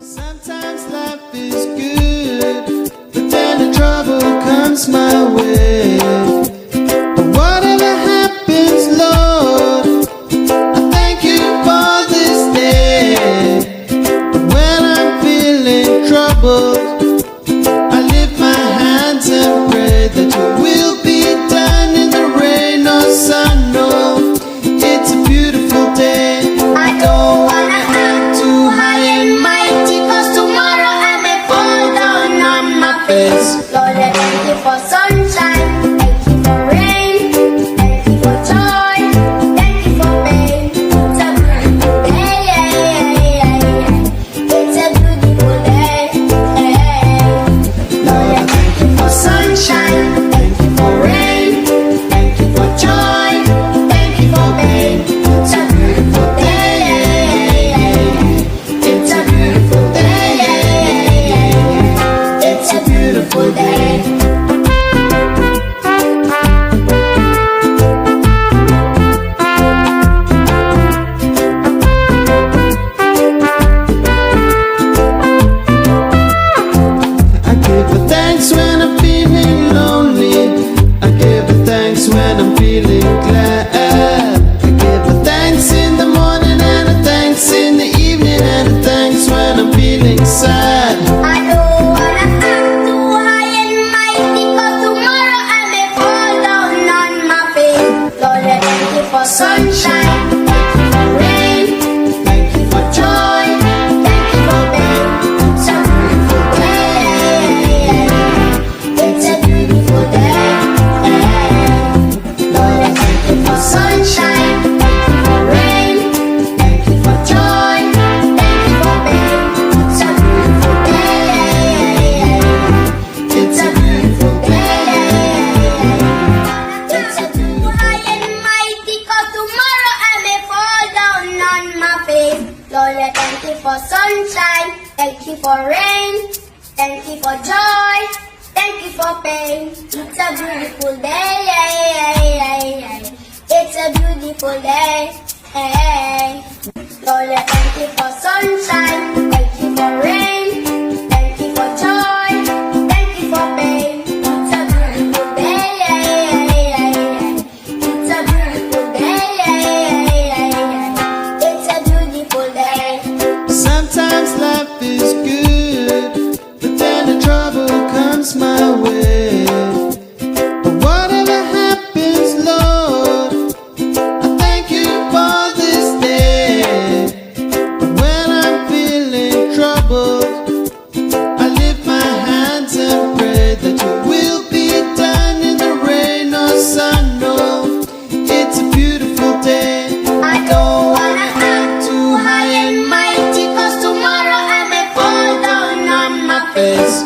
Sometimes life is good, but then the trouble comes my way. But whatever happens, Lord, I thank you for this day. When I'm feeling troubled, I lift my hands and pray that you will be done in the rain or sun. No, it's a beautiful day. I don't wanna act too high and mighty, 'cause tomorrow I may fall down on my face. Lord, I thank you for sunshine, thank you for rain, thank you for joy, thank you for pain. It's a beautiful day, it's a beautiful day. Lord, I thank you for sunshine, thank you for rain, thank you for joy, thank you for pain. It's a beautiful day, it's a beautiful day, it's a beautiful day. I give her thanks when I'm feeling lonely. I give her thanks when I'm feeling glad. I give her thanks in the morning and a thanks in the evening and a thanks when I'm feeling sad. I don't wanna act too high and mighty, 'cause tomorrow I may fall down on my face. Lord, I thank you for sunshine, thank you for rain, thank you for joy, thank you for pain. It's a beautiful day, it's a beautiful day. Lord, I thank you for sunshine, thank you for rain, thank you for joy, thank you for pain. It's a beautiful day, it's a beautiful day. It's a too high and mighty, 'cause tomorrow I may fall down on my face. Lord, I thank you for sunshine, thank you for rain, thank you for joy, thank you for pain. It's a beautiful day, it's a beautiful day. Lord, I thank you for sunshine, thank you for rain, thank you for joy, thank you for pain. It's a beautiful day, it's a beautiful day, it's a beautiful day. Sometimes life is good, but then the trouble comes my way. But whatever happens, Lord, I thank you for this day. When I'm feeling troubled, I lift my hands and pray that you will be done in the rain or sun. No, it's a beautiful day. I don't wanna act too high and mighty, 'cause tomorrow I may fall down on my face.